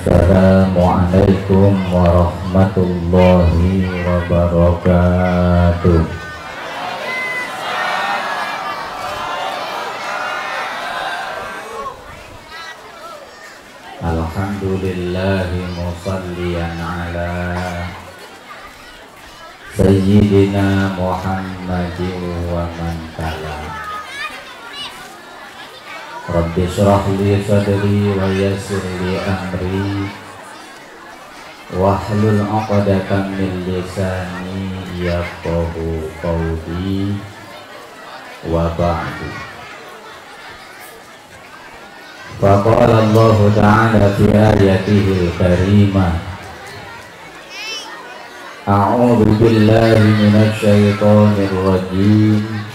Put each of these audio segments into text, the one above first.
Assalamualaikum warahmatullahi wabarakatuh. Alhamdulillahi musalliyan ala Sayyidina Muhammadin wa man tala. Rabbi shrah li sadri wa yassir li amri wahlul 'uqdatam min lisani yafqahu qawli wa ba'du. Faqala Allah ta'ala fi ayatihi karimah, a'udzu billahi minasy syaithanir rajim.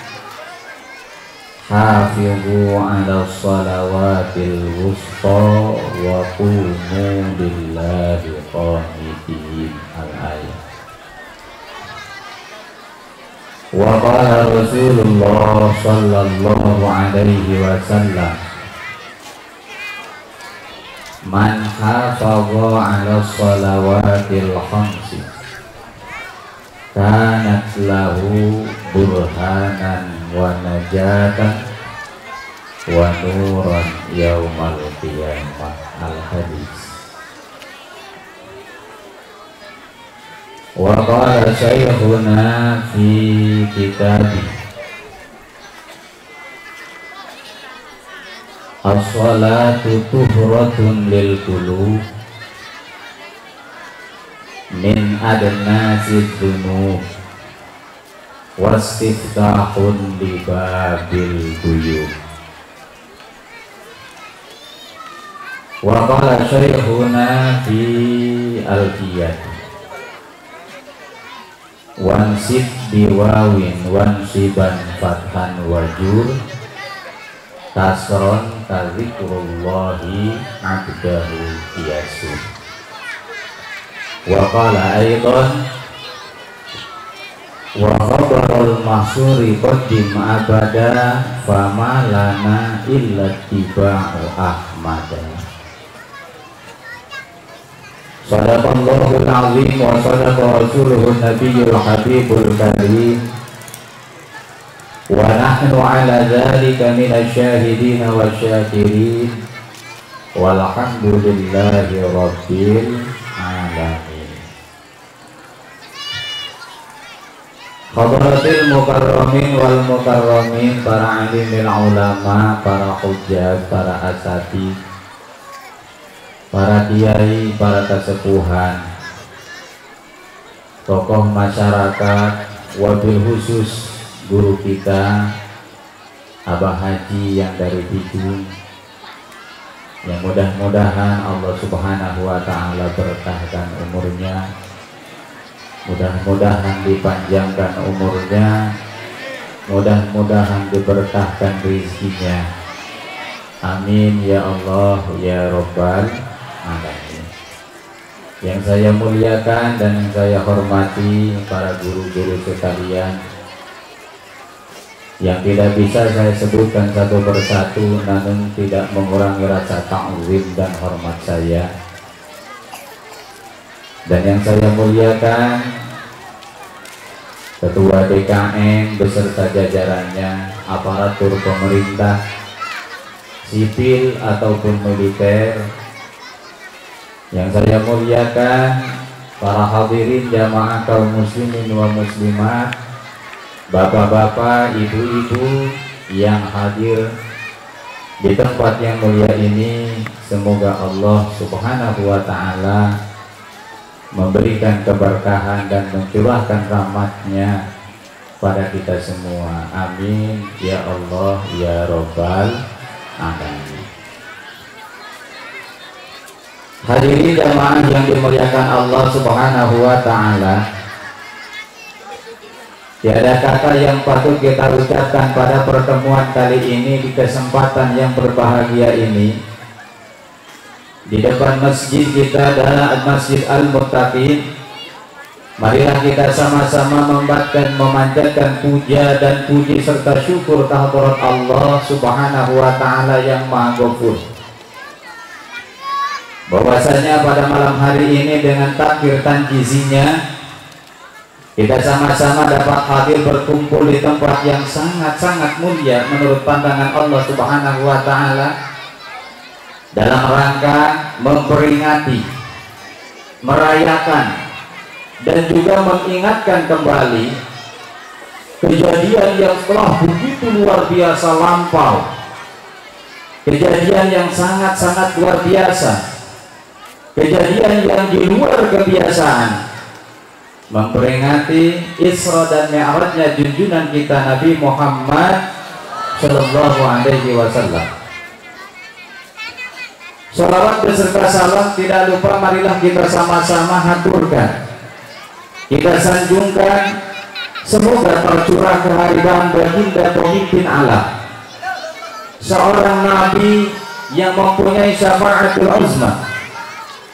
Hafizu 'alas shalawatil wusta wa qumu lillahi qanitin. Al-ayat. Wa qala Rasulullah sallallahu alaihi wasallam, man hafaza 'alas shalawatil khamsi kanat lahu burhanan wa najatan wa nuran yaumal qiyamah. Al-hadis. Wa qala syaikhuna fi kitabih, as-salatu tuhratun lil qulub min adnasi dzunub wastiftahun li babil buyut. Wa qala syaikhuna fi al-qiyad, wansib biwawin wansiban fathan wajur kasron kadzikrullahi abdahu yasun. Wa qala aidan, wa khabarul mahsuri qaddim abada fama lana illa tiba'u ahmada. Sadaqallahul azim wa sadaqa rasuluhun nabiyyul habibul karim wa nahnu ala dhalika minasy syahidin wa syakirin walhamdulillahi rabbil alamin. Khadratil mukarramin wal mukarramin, para alimil ulama, para hujjah, para asati, para kiai, para kesepuhan, tokoh masyarakat, wabil khusus guru kita Abah Haji yang dari Bidung, yang mudah-mudahan Allah subhanahu wa ta'ala berkahkan umurnya, mudah-mudahan dipanjangkan umurnya, mudah-mudahan diberkahkan rezekinya. Amin ya Allah ya Rabbal alamin. Yang saya muliakan dan yang saya hormati para guru-guru sekalian, yang tidak bisa saya sebutkan satu persatu, namun tidak mengurangi rasa ta'zim dan hormat saya. Dan yang saya muliakan Ketua DKM beserta jajarannya, aparatur pemerintah, sipil ataupun militer. Yang saya muliakan para hadirin jamaah kaum muslimin wa muslimat, bapak-bapak, ibu-ibu yang hadir di tempat yang mulia ini. Semoga Allah subhanahu wa ta'ala memberikan keberkahan dan mencurahkan rahmatnya pada kita semua. Amin ya Allah ya Rabbal alamin. Hadirin jamaah yang dimuliakan Allah subhanahu wa ta'ala, tiada kata yang patut kita ucapkan pada pertemuan kali ini, di kesempatan yang berbahagia ini, di depan masjid kita adalah Masjid Al-Muttaqin. Marilah kita sama-sama memanjatkan puja dan puji serta syukur kehadirat Allah subhanahu wa ta'ala yang maha ghafur. bahwasanya pada malam hari ini dengan takbir tanjizinya kita sama-sama dapat hadir berkumpul di tempat yang sangat-sangat mulia menurut pandangan Allah Subhanahu wa Ta'ala, dalam rangka memperingati, merayakan, dan juga mengingatkan kembali kejadian yang telah begitu luar biasa lampau, kejadian yang sangat-sangat luar biasa, kejadian yang di luar kebiasaan, memperingati Isra dan Mi'rajnya junjungan kita Nabi Muhammad Sallallahu Alaihi Wasallam. Salawat beserta salam tidak lupa marilah kita sama-sama haturkan, kita sanjungkan, semoga tercurah kehadiran baginda pemimpin alam, seorang nabi yang mempunyai syafaatul uzma,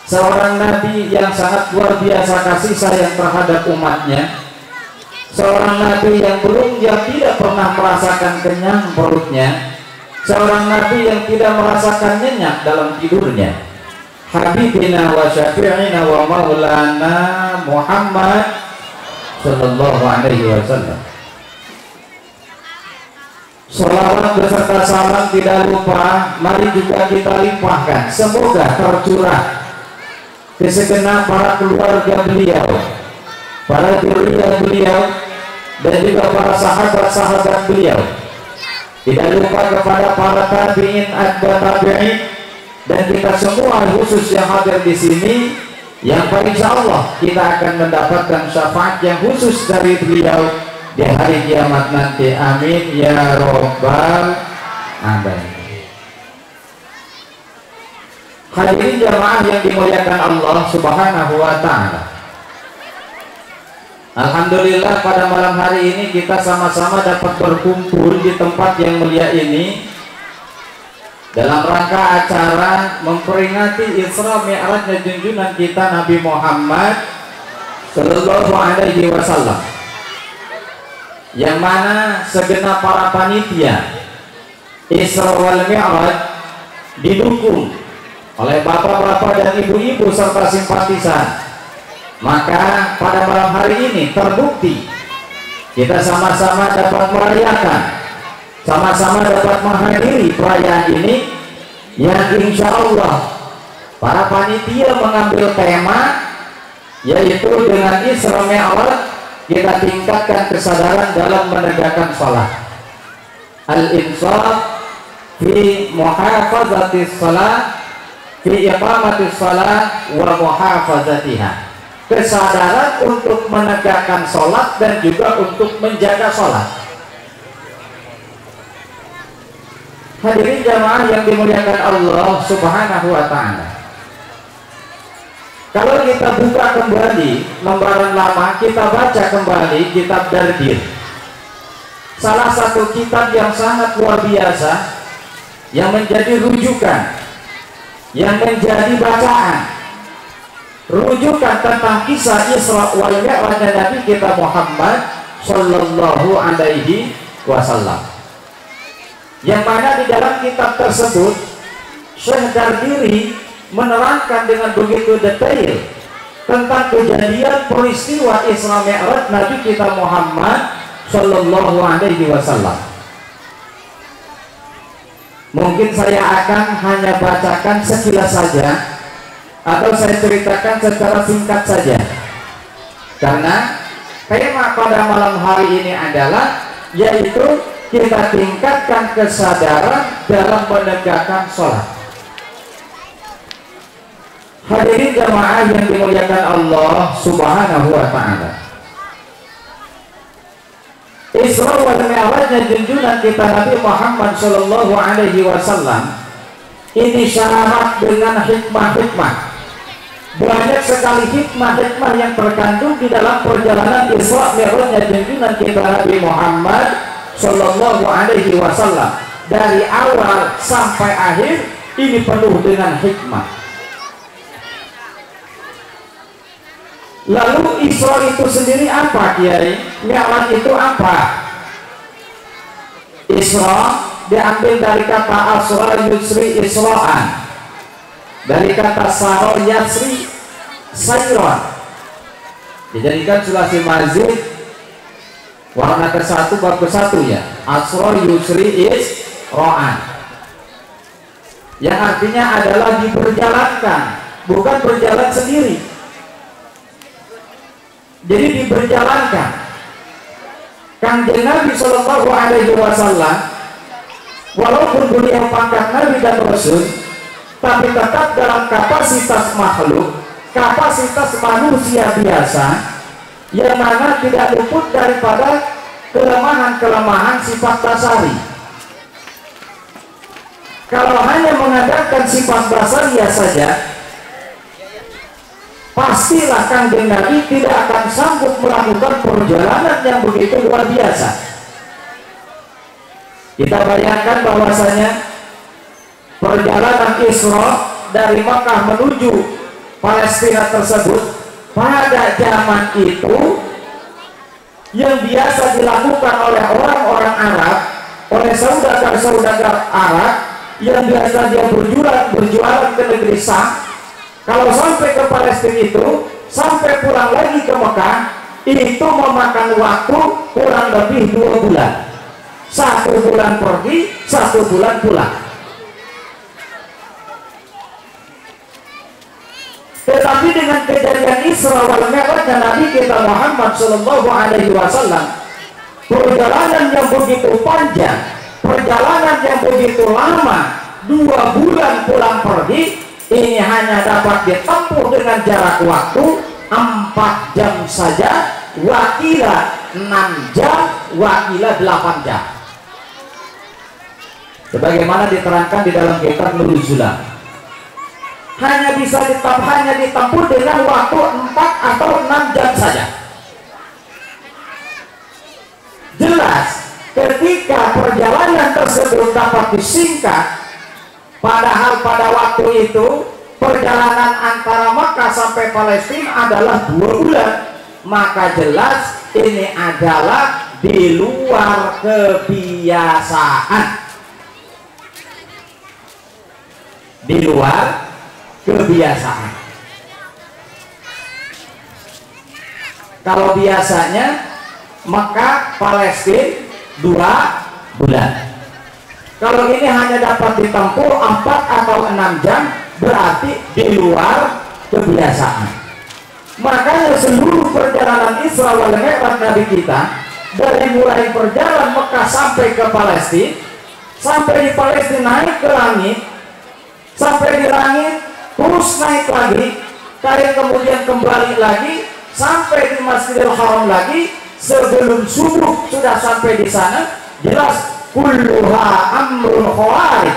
seorang nabi yang sangat luar biasa kasih sayang terhadap umatnya, seorang nabi yang tidak pernah merasakan kenyang perutnya, seorang nabi yang tidak merasakan nyenyak dalam tidurnya, Habibina wa syafi'ina wa maulana Muhammad Sallallahu Alaihi Wasallam. Salawat beserta salam tidak lupa mari juga kita limpahkan, semoga tercurah ke segenap para keluarga beliau, para zuriat beliau, dan juga para sahabat-sahabat beliau. Tidak lupa kepada para tabi'in, atba tabi'in, dan kita semua khusus yang hadir di sini, yang insya Allah kita akan mendapatkan syafaat yang khusus dari beliau di hari kiamat nanti. Amin ya robbal alamin. Hadirin jamaah yang dimuliakan Allah Subhanahu wa Ta'ala, alhamdulillah pada malam hari ini kita sama-sama dapat berkumpul di tempat yang mulia ini dalam rangka acara memperingati Isra Mi'rajnya junjungan kita Nabi Muhammad Sallallahu Alaihi Wasallam, yang mana segenap para panitia Isra wal Mi'raj didukung oleh bapak-bapak dan ibu-ibu serta simpatisan. Maka pada malam hari ini terbukti kita sama-sama dapat merayakan, sama-sama dapat menghadiri perayaan ini, yang insya Allah para panitia mengambil tema yaitu dengan Isra Mi'raj kita tingkatkan kesadaran dalam menegakkan sholat, al-insaf fi muhafazatis sholat, fi iqamatis sholat wa muhafazatiha, kesadaran untuk menegakkan sholat dan juga untuk menjaga sholat. Hadirin jamaah yang dimuliakan Allah Subhanahu wa Ta'ala, kalau kita buka kembali lembaran lama, kita baca kembali kitab Dardir, salah satu kitab yang sangat luar biasa, yang menjadi rujukan, yang menjadi bacaan, rujukan tentang kisah Isra wal Mi'raj Nabi kita Muhammad Sallallahu Alaihi Wasallam, yang mana di dalam kitab tersebut Syekh Dardiri menerangkan dengan begitu detail tentang kejadian peristiwa Isra Mi'raj Nabi kita Muhammad Sallallahu Alaihi Wasallam. Mungkin saya akan hanya bacakan sekilas saja, atau saya ceritakan secara singkat saja, karena tema pada malam hari ini adalah yaitu kita tingkatkan kesadaran dalam menegakkan sholat. Hadirin jamaah yang dimuliakan Allah Subhanahu wa Ta'ala, Isra wal Mi'rajnya junjungan kita Nabi Muhammad Sallallahu Alaihi Wasallam ini syarat dengan hikmah-hikmah. Banyak sekali hikmah-hikmah yang terkandung di dalam perjalanan Isra Mi'rajnya junjungan kita Nabi Muhammad Sallallahu Alaihi Wasallam. Dari awal sampai akhir ini penuh dengan hikmah. Lalu Isra itu sendiri apa, Kiai? Mi'raj itu apa? Isra diambil dari kata asra yusri isra'an. dari kata saro yasri sayron, dijadikan sulasi mazid warna ke-1 bab ke-1 ya, asro yusri is ro'an, yang artinya adalah diberjalankan, bukan berjalan sendiri. Jadi diberjalankan. Kanjeng Nabi Shallallahu Alaihi Wasallam walaupun beliau pangkat Nabi dan Rasul, tapi tetap dalam kapasitas makhluk, kapasitas manusia biasa, yang mana tidak luput daripada kelemahan-kelemahan sifat dasari. Kalau hanya mengandalkan sifat dasariah saja, pastilah Kanjeng Nabi tidak akan sanggup melakukan perjalanan yang begitu luar biasa. Kita bayangkan bahwasanya perjalanan Isra dari Makkah menuju Palestina tersebut pada zaman itu yang biasa dilakukan oleh orang-orang Arab, oleh saudagar-saudagar Arab yang biasa dia berjualan ke negeri Sam. Kalau sampai ke Palestina itu, sampai pulang lagi ke Mekah, itu memakan waktu kurang lebih 2 bulan. 1 bulan pergi, 1 bulan pulang. Tetapi dengan kejadian Isra wal Mi'raj Nabi kita Muhammad Shallallahu Alaihi Wasallam, perjalanan yang begitu panjang, perjalanan yang begitu lama, 2 bulan pulang pergi, ini hanya dapat ditempuh dengan jarak waktu 4 jam saja, wakila 6 jam, wakila 8 jam. Sebagaimana diterangkan di dalam kitab Nurul Zulam, hanya ditempuh dengan waktu 4 atau 6 jam saja. Jelas ketika perjalanan tersebut dapat disingkat, padahal pada waktu itu perjalanan antara Makkah sampai Palestina adalah 2 bulan, maka jelas ini adalah di luar kebiasaan. Di luar kebiasaan. Kalau biasanya Makkah Palestina 2 bulan, kalau ini hanya dapat ditempuh 4 atau 6 jam, berarti di luar kebiasaan. Makanya seluruh perjalanan Isra wal Mi'raj Nabi kita, dari mulai perjalanan Mekah sampai ke Palestina, sampai di Palestina naik ke langit, sampai di langit terus naik lagi, kemudian kembali lagi sampai di Masjidil Haram lagi, sebelum subuh sudah sampai di sana. Jelas kulluha amrun khawarij,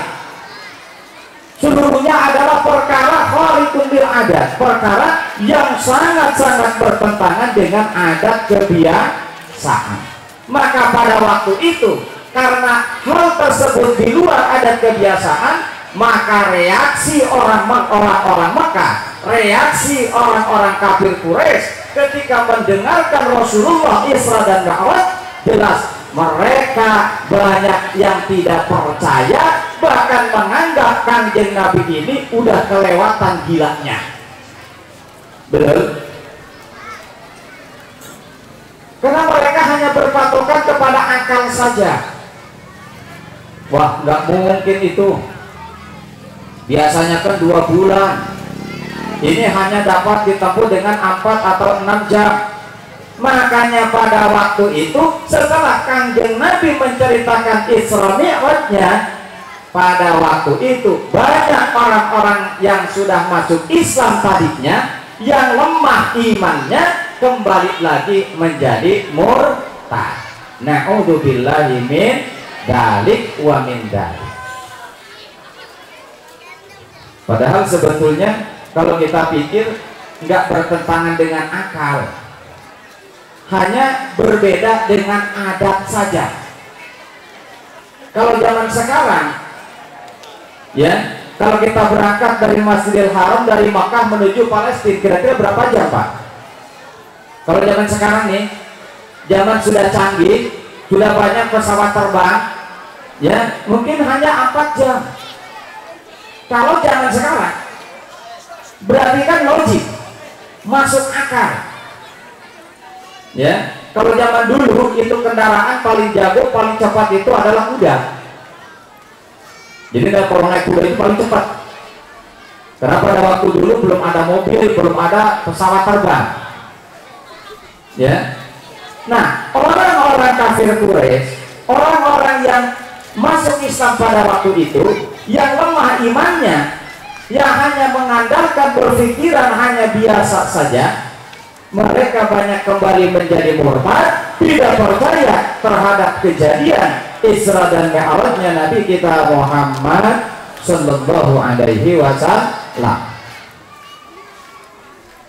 seluruhnya adalah perkara khawarikun bil adat, perkara yang sangat-sangat bertentangan dengan adat kebiasaan. Maka pada waktu itu, karena hal tersebut di luar adat kebiasaan, maka reaksi orang-orang Mekah, reaksi orang-orang kafir Quraisy ketika mendengarkan Rasulullah Isra dan Mi'raj, jelas mereka banyak yang tidak percaya, bahkan menganggap Kanjeng Nabi ini udah kelewatan gilanya. Betul? Karena mereka hanya berpatokan kepada akal saja. Wah, nggak mungkin itu. Biasanya kan 2 bulan. Ini hanya dapat ditempuh dengan 4 atau 6 jam. Makanya pada waktu itu, setelah Kanjeng Nabi menceritakan Isra Mi'rajnya, pada waktu itu banyak orang-orang yang sudah masuk Islam tadinya, yang lemah imannya, kembali lagi menjadi murtad. Na'udzubillahi min dzalik wa min dzalik. Padahal sebetulnya kalau kita pikir nggak bertentangan dengan akal, hanya berbeda dengan adat saja. Kalau zaman sekarang, ya, kalau kita berangkat dari Masjidil Haram dari Makkah menuju Palestina, kira-kira berapa jam, Pak? Kalau zaman sekarang nih, zaman sudah canggih, sudah banyak pesawat terbang, ya, mungkin hanya 4 jam. Kalau zaman sekarang Berarti kan logik, masuk akal. Ya, kalau zaman dulu itu kendaraan paling jago, paling cepat itu adalah kuda. Jadi kalau naik kuda itu paling cepat. Karena pada waktu dulu belum ada mobil, belum ada pesawat terbang. Ya. Nah, orang-orang kafir Quraisy, orang-orang yang masuk Islam pada waktu itu, yang lemah imannya, yang hanya mengandalkan berpikiran hanya biasa saja, mereka banyak kembali menjadi murtad, tidak percaya terhadap kejadian Isra dan Mi'rajnya Nabi kita Muhammad sallallahu alaihi wasallam.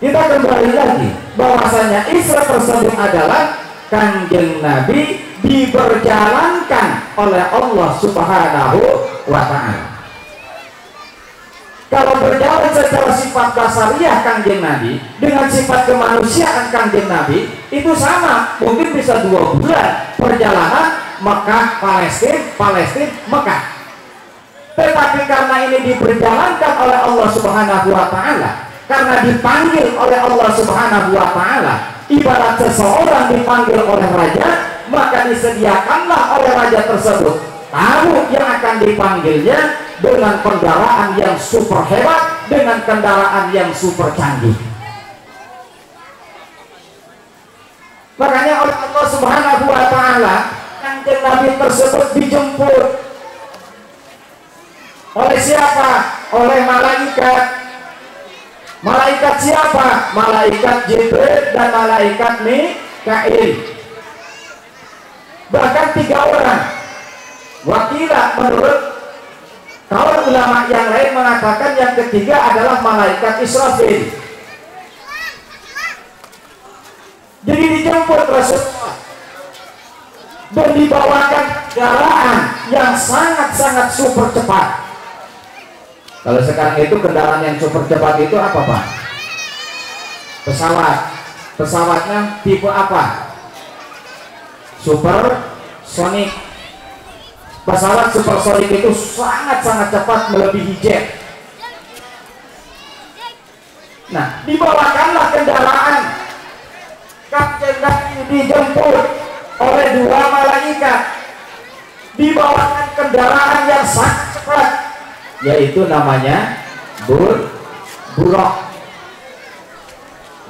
Kita kembali lagi bahwasanya Isra tersebut adalah Kanjeng Nabi diperjalankan oleh Allah Subhanahu wa ta'ala. Kalau berjalan secara sifat basariah Kanjeng Nabi dengan sifat kemanusiaan Kanjeng Nabi itu sama, mungkin bisa 2 bulan perjalanan Mekah Palestina, Palestina Mekah. Tetapi karena ini diperjalankan oleh Allah Subhanahu wa ta'ala, karena dipanggil oleh Allah Subhanahu wa ta'ala, ibarat seseorang dipanggil oleh raja, maka disediakanlah oleh raja tersebut tamu yang akan dipanggilnya dengan kendaraan yang super hebat, dengan kendaraan yang super canggih. Makanya oleh Allah Subhanahu wa ta'ala, Kanjeng Nabi tersebut dijemput oleh siapa? Oleh malaikat. Malaikat siapa? Malaikat Jibril dan malaikat Mikail. Bahkan 3 orang. Wakilah menurut kaum ulama yang lain mengatakan yang ketiga adalah malaikat Israfil. Jadi dijemput Rasulullah dan dibawakan kendaraan yang sangat-sangat super cepat. Kalau sekarang itu kendaraan yang super cepat itu apa, Pak? Pesawat. Pesawatnya tipe apa? Supersonik. Pesawat supersonik itu sangat-sangat cepat melebihi jet. Nah, dibawakanlah kendaraan. Kanjeng Nabi dijemput oleh 2 malaikat. Dibawakan kendaraan yang sangat cepat, yaitu namanya buraq.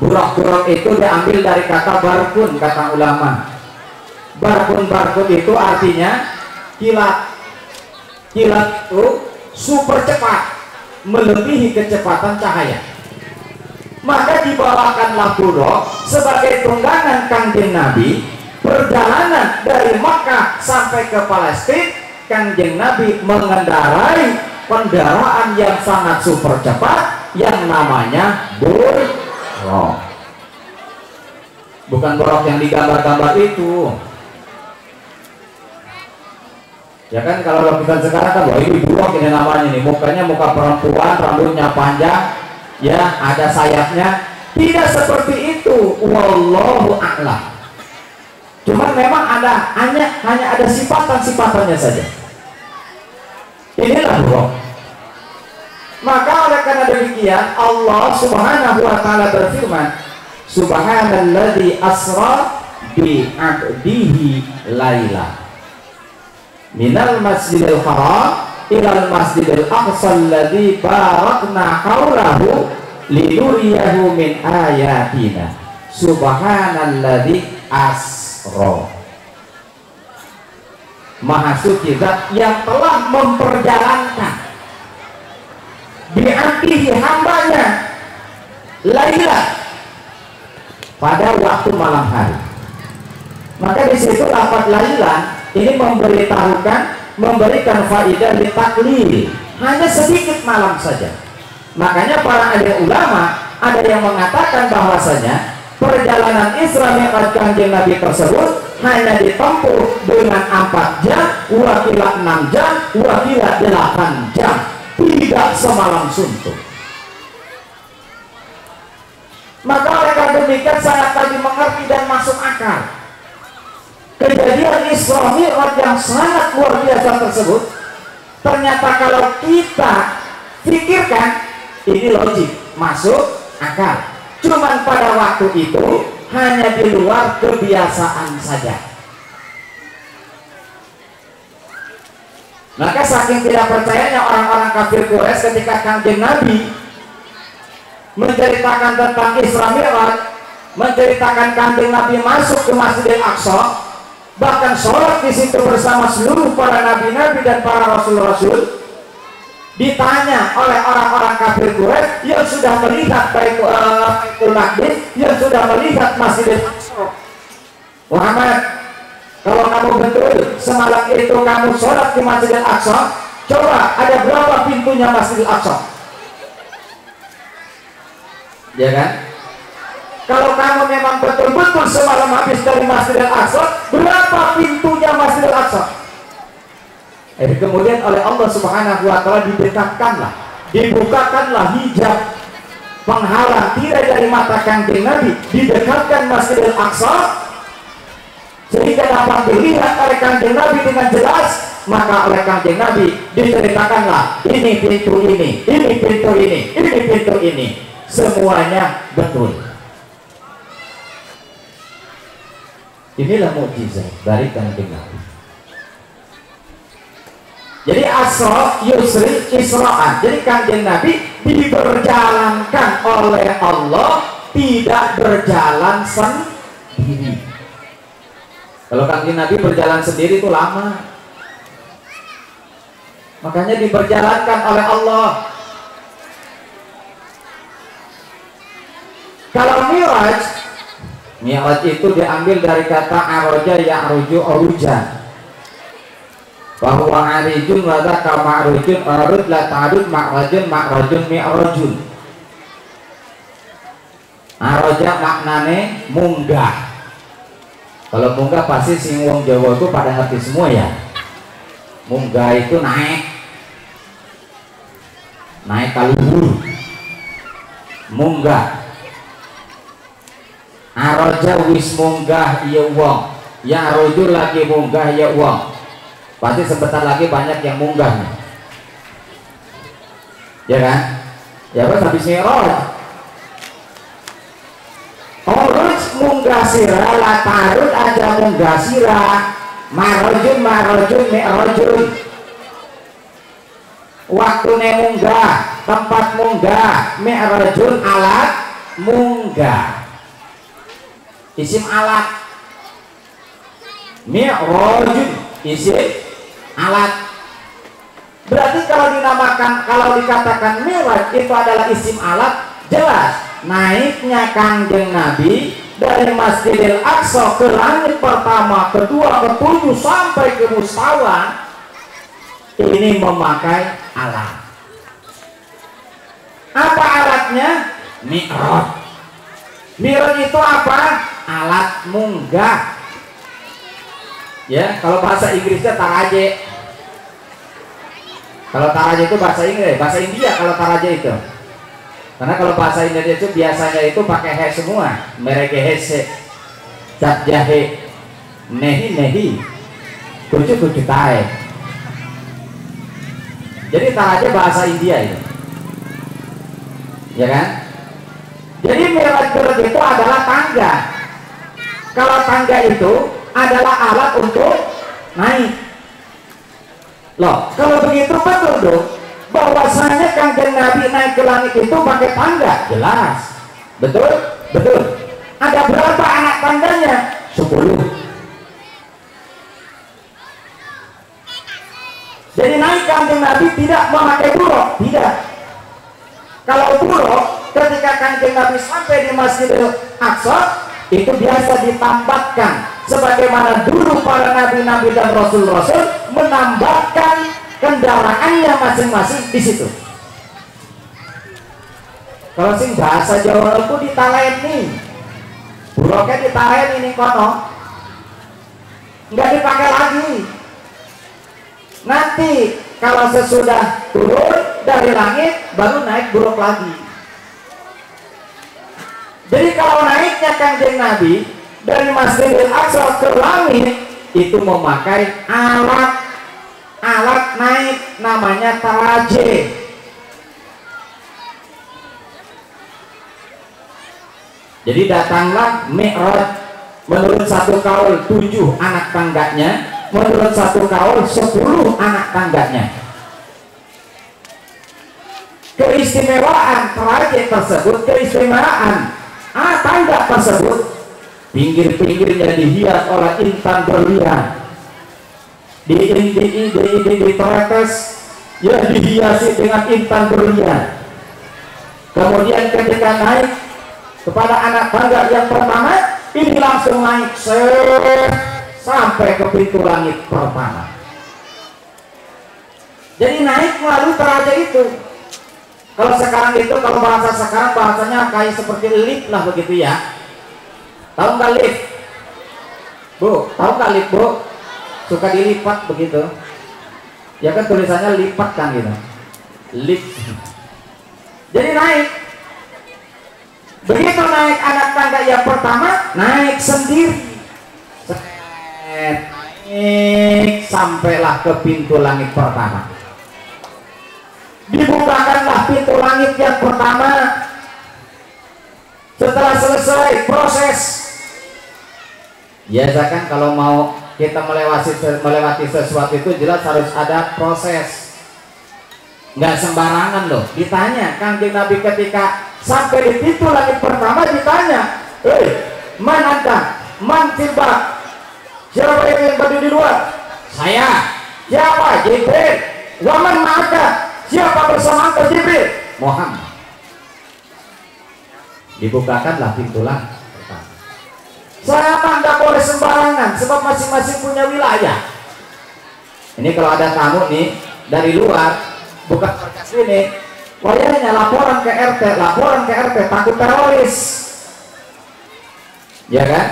Buraq itu diambil dari kata barkun, kata ulama. Barkun itu artinya kilat. Kilat itu super cepat, melebihi kecepatan cahaya. Maka dibawakanlah buraq sebagai tunggangan Kanjeng Nabi, perjalanan dari Makkah sampai ke Palestina. Kanjeng Nabi mengendarai kendaraan yang sangat super cepat yang namanya buraq. Bukan buraq yang digambar-gambar itu. Ya kan, kalau kita sekarang kan, wah ini buraq ini namanya nih, mukanya muka perempuan, rambutnya panjang, ya ada sayapnya. Tidak seperti itu, wallahu a'lam. Cuman memang hanya ada sifatan-sifatannya saja. Inilah buraq. Maka oleh karena demikian Allah Subhanahu wa ta'ala berfirman, Subhanalladzi asra bi 'abdihi laila minal masjidil haram ilal masjidil aqsa alladzi barakna haulahu linuriyahu min ayatina. Subhanalladzi asra. Maha suci zat yang telah memperjalankan bi'abdihi hambanya laila pada waktu malam hari. Maka di situ lafaz laila ini memberikan faidah li taklil, hanya sedikit malam saja. Makanya para ahli ulama ada yang mengatakan bahwasanya perjalanan Isra Mi'raj Kanjeng Nabi tersebut hanya ditempuh dengan 4 jam, wakilah 6 jam, wakilah 8 jam, tidak semalam suntuk. Maka oleh karena demikian sangat tadi mengerti dan masuk akal kejadian Isra Mi'raj yang sangat luar biasa tersebut. Ternyata kalau kita pikirkan, Ini logik, masuk akal. Cuman pada waktu itu hanya di luar kebiasaan saja. Maka saking tidak percayanya orang-orang kafir Quraisy ketika Kanjeng Nabi menceritakan tentang Isra Mi'raj, menceritakan Kanjeng Nabi masuk ke Masjidil Aqsa, bahkan sholat di situ bersama seluruh para nabi-nabi dan para rasul-rasul. Ditanya oleh orang-orang kafir Quraisy yang sudah melihat Baitul Maqdis, yang sudah melihat Masjidil Aqsa, Muhammad, kalau kamu betul semalam itu kamu sholat di Masjidil Aqsa, coba ada berapa pintunya Masjidil Aqsa? Ya kan? Kalau kamu memang betul-betul semalam habis dari Masjidil Aqsa, berapa pintunya Masjidil Aqsa? Kemudian oleh Allah Subhanahu wa Ta'ala didekatkanlah, dibukakanlah hijab penghalang tirai dari mata Kanjeng Nabi, didekatkan Masjidil Aqsa sehingga dapat dilihat oleh Kanjeng Nabi dengan jelas. Maka oleh Kanjeng Nabi diceritakanlah, ini pintu ini pintu ini pintu ini, semuanya betul. Inilah mukjizat dari Kanjeng Nabi. Jadi Asra yusri Isra'an. Jadi Kanjeng Nabi diberjalankan oleh Allah, tidak berjalan sendiri. Kalau Kanjeng Nabi berjalan sendiri itu lama. Makanya diberjalankan oleh Allah. Kalau Mi'raj itu diambil dari kata aroja ya'ruju orujan, bahwa arijun wadaka ma'rujun arud la ta'arud ma'rajun ma'rajun mi'rajun. Aroja maknane munggah. Kalau munggah pasti sing wong Jawa itu pada ngerti semua ya. Munggah itu naik kaluhur, munggah. Aroja wis munggah ya wong, ya rojul lagi munggah ya wong. Pasti sebentar lagi banyak yang munggah nih. Ya kan? Ya pas habis Mi'raj. Oruj munggah sirah, la tarut aja munggah sirah. Marojun mi'rajun. Waktune munggah, tempat munggah, mi'rajun alat munggah. Isim alat. Mi'rajun isim alat. Berarti kalau dikatakan Mi'raj itu adalah isim alat, jelas naiknya Kanjeng Nabi dari Masjidil Aqsa ke langit pertama, kedua, ketujuh sampai ke Mustawa ini memakai alat. Apa alatnya? Mi'raj. Mi'raj itu apa? Alat munggah. Ya, kalau bahasa Inggrisnya taraje. Kalau taraje itu bahasa Inggris, bahasa India kalau taraje itu. Karena kalau bahasa Indonesia itu biasanya itu pakai he semua, mereka hese, cap jahe, nehi, kucu tae. Jadi taraje bahasa India itu, ya kan? Jadi Mi'raj itu adalah tangga. Kalau tangga itu adalah alat untuk naik. Loh, kalau begitu betul dong bahwasanya Kanjeng Nabi naik ke langit itu pakai tangga, jelas. Betul? Betul. Ada berapa anak tangganya? 10. Jadi naik Kanjeng Nabi tidak memakai buruk, tidak. Kalau buruk ketika Kanjeng Nabi sampai di Masjidil Aqsa itu biasa ditambahkan, sebagaimana dulu para nabi-nabi dan rasul-rasul menambahkan kendaraannya masing-masing di situ. Kalau sing bahasa Jawa itu ditaleni, buruknya ditaleni ini kono, nggak dipakai lagi. Nanti kalau sesudah turun dari langit baru naik buruk lagi. Jadi kalau naiknya Kanjeng Nabi dari Masjidil Aqsa ke langit itu memakai alat naik namanya taraje. Jadi datanglah Mi'raj, menurut satu kaul 7 anak tangganya, menurut satu kaul 10 anak tangganya. Keistimewaan trajek tersebut, keistimewaan tangga tersebut, pinggir-pinggirnya dihias oleh intan berlian, di teretes ya dihiasi dengan intan berlian. Kemudian ketika naik kepada anak tangga yang pertama, ini langsung naik sampai ke pintu langit pertama. Jadi naik melalui teraja itu. Kalau sekarang itu, kalau bahasa sekarang bahasanya kayak seperti lift lah begitu ya. Tahu nggak lift? Bu, tahu nggak lift, Bu? Suka dilipat begitu. Ya kan tulisannya lipat kan gitu. Lift. Jadi naik. Begitu naik anak tangga yang pertama, naik sendiri. Naik sampailah ke pintu langit pertama. Dibukakanlah pintu langit yang pertama. Setelah selesai proses, biasa kan kalau mau kita melewati sesuatu itu jelas harus ada proses. Nggak sembarangan loh. Ditanya Kanjeng Nabi ketika sampai di pintu langit pertama, ditanya, man anta, man tilbak, siapa yang berdiri di luar? Saya. Siapa? Jibril. Waman maka, siapa bersama engkau? Jibril. Muhammad. Dibukakanlah pintu langit pertama. Saya nggak boleh sembarangan, sebab masing-masing punya wilayah. Ini kalau ada tamu nih dari luar, bukan berkas ini, wayahnya laporan ke RT, takut teroris, ya kan?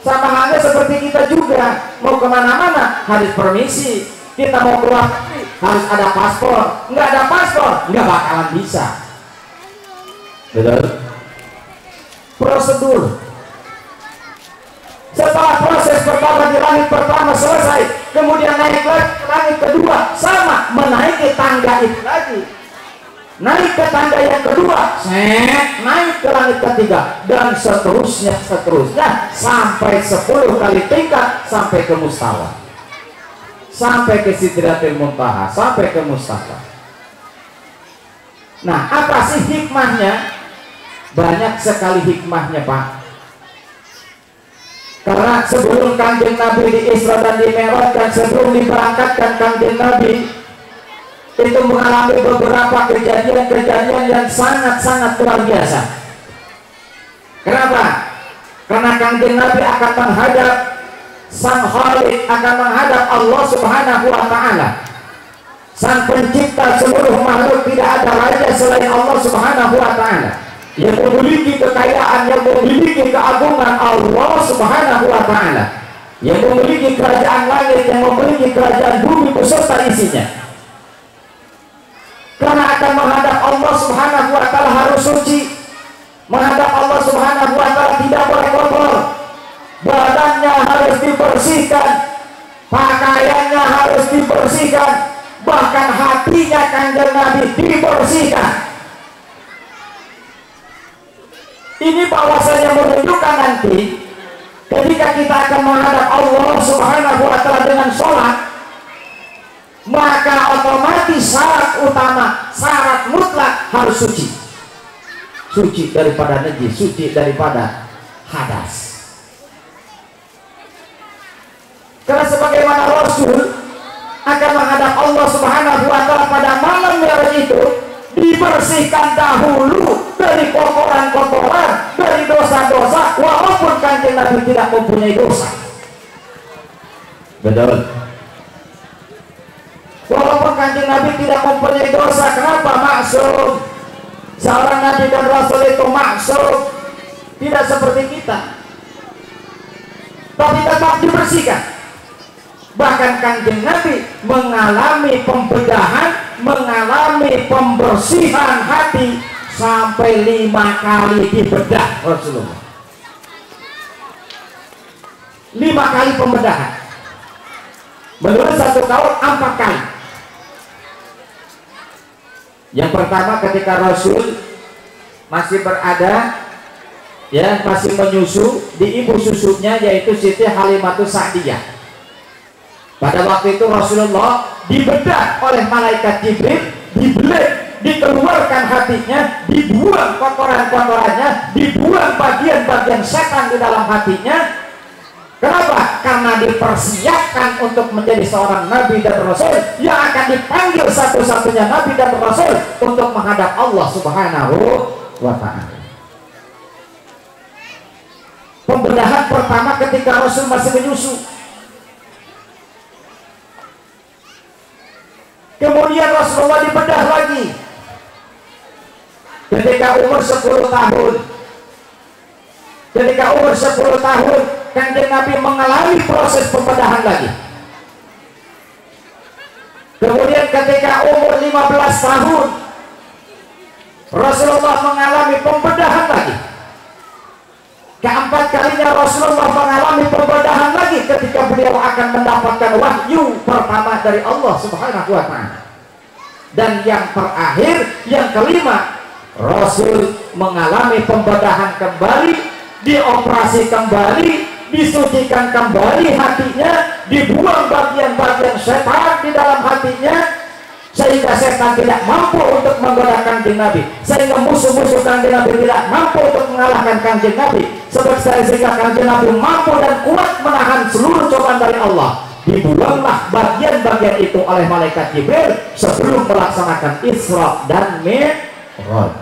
Sama halnya seperti kita juga, mau kemana-mana harus permisi. Kita mau keluar negeri harus ada paspor. Nggak ada paspor, nggak bakalan bisa. Betul? Prosedur. Setelah proses pertama di langit pertama selesai, kemudian naik lagi ke langit kedua, sama menaiki tangga itu lagi. Naik ke tangga yang kedua, naik ke langit ketiga, dan seterusnya sampai 10 kali tingkat sampai ke mustawa, sampai ke sidratil muntaha, sampai ke mustawa. Nah, apa sih hikmahnya? Banyak sekali hikmahnya, Pak. Karena sebelum Kanjeng Nabi di Isra dan di Mi'raj, dan sebelum diberangkatkan Kanjeng Nabi itu mengalami beberapa kejadian-kejadian yang sangat-sangat luar biasa. Kenapa? Karena Kanjeng Nabi akan menghadap Sang Khalik, akan menghadap Allah Subhanahu wa Ta'ala, Sang Pencipta seluruh makhluk. Tidak ada raja selain Allah Subhanahu wa Ta'ala yang memiliki kekayaan, yang memiliki keagungan. Allah Subhanahu wa Ta'ala yang memiliki kerajaan langit, yang memiliki kerajaan bumi beserta isinya. Karena akan menghadap Allah Subhanahu wa Ta'ala harus suci. Menghadap Allah Subhanahu wa Ta'ala tidak boleh kotor. Badannya harus dibersihkan, pakaiannya harus dibersihkan, bahkan hatinya Kanjeng Nabi dibersihkan. Ini bahwasanya menunjukkan nanti ketika kita akan menghadap Allah Subhanahu wa Ta'ala dengan sholat, maka otomatis syarat utama, syarat mutlak harus suci. Suci daripada najis, suci daripada hadas. Karena sebagaimana Rasul akan menghadap Allah Subhanahu wa Ta'ala pada malam Mi'raj itu, dibersihkan dahulu dari kotoran-kotoran, dari dosa-dosa, walaupun Kanjeng Nabi tidak mempunyai dosa. Betul. Walaupun Kanjeng Nabi tidak mempunyai dosa. Kenapa? Maksum. Seorang Nabi dan Rasul itu maksum, tidak seperti kita, tapi tetap dibersihkan. Bahkan Kanjeng Nabi mengalami pembedahan, mengalami pembersihan hati sampai 5 kali dibedah Rasulullah. 5 kali pembedahan. Menurut satu kaul 4 kali. Yang pertama ketika Rasul masih berada ya masih menyusu di ibu susunya, yaitu Siti Halimatus Sa'diyah. Pada waktu itu Rasulullah dibedah oleh malaikat Jibril, dibelit, dikeluarkan hatinya, dibuang kotoran-kotorannya, dibuang bagian-bagian setan di dalam hatinya. Kenapa? Karena dipersiapkan untuk menjadi seorang nabi dan rasul yang akan dipanggil satu-satunya nabi dan rasul untuk menghadap Allah Subhanahu wa ta'ala. Pembedahan pertama ketika Rasul masih menyusu. Kemudian Rasulullah dibedah lagi ketika umur 10 tahun. Ketika umur 10 tahun, Kanjeng Nabi mengalami proses pembedahan lagi. Kemudian ketika umur 15 tahun, Rasulullah mengalami pembedahan lagi. Keempat kalinya Rasulullah mengalami pembedahan lagi ketika beliau akan mendapatkan wahyu pertama dari Allah Subhanahu wa ta'ala. Dan yang terakhir, yang kelima, Rasul mengalami pembedahan kembali, dioperasi kembali, disucikan kembali hatinya, dibuang bagian-bagian setan di dalam hatinya, sehingga setan tidak mampu untuk menggoda Kanjeng Nabi, sehingga musuh-musuh Kanjeng Nabi tidak mampu untuk mengalahkan Kanjeng Nabi, sehingga Kanjeng Nabi mampu dan kuat menahan seluruh cobaan dari Allah. Dibuanglah bagian-bagian itu oleh malaikat Jibril sebelum melaksanakan Isra dan Mi'raj.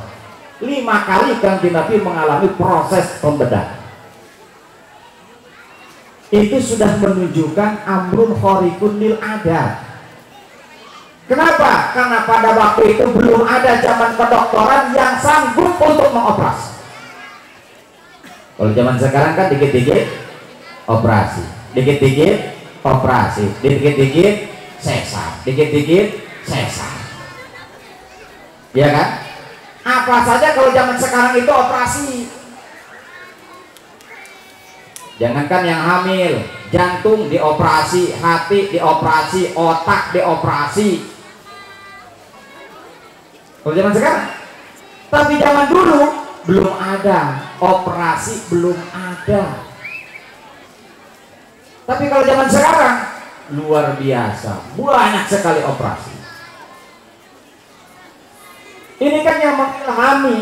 5 kali Kanjeng Nabi mengalami proses pembedahan. Itu sudah menunjukkan amrun khariqun lil adat. Kenapa? Karena pada waktu itu belum ada zaman kedokteran yang sanggup untuk mengoperasi. Kalau zaman sekarang kan dikit-dikit operasi, dikit-dikit operasi, dikit-dikit sesar, dikit-dikit sesar. Ya kan? Apa saja kalau zaman sekarang itu operasi. Jangankan yang hamil, jantung dioperasi, hati dioperasi, otak dioperasi. Kalau zaman sekarang, tapi zaman dulu belum ada operasi, belum ada. Tapi kalau zaman sekarang luar biasa, banyak sekali operasi. Ini kan yang mengilhami.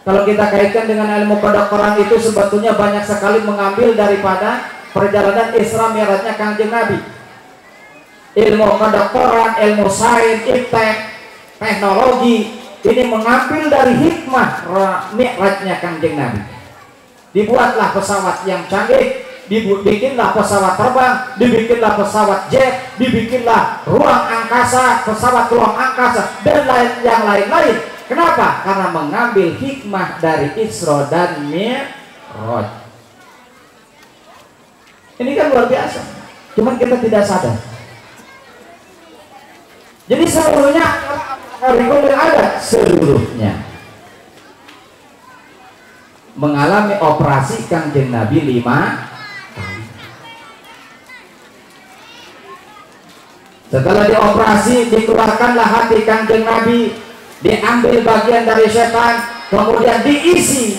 Kalau kita kaitkan dengan ilmu kedokteran itu sebetulnya banyak sekali mengambil daripada perjalanan Isra Mi'rajnya Kanjeng Nabi. Ilmu kedokteran, ilmu sains, iptek, teknologi ini mengambil dari hikmah Mi'rajnya Kanjeng Nabi. Dibuatlah pesawat yang canggih, dibikinlah pesawat terbang, dibikinlah pesawat jet, dibikinlah ruang angkasa, pesawat ruang angkasa, dan yang lain-lain. Kenapa? Karena mengambil hikmah dari Isra dan Mi'raj. Ini kan luar biasa, cuman kita tidak sadar. Jadi seluruhnya ada, seluruhnya mengalami operasi Kanjeng Nabi 5 kali. Setelah dioperasi, dikeluarkanlah hati Kanjeng Nabi, diambil bagian dari setan, kemudian diisi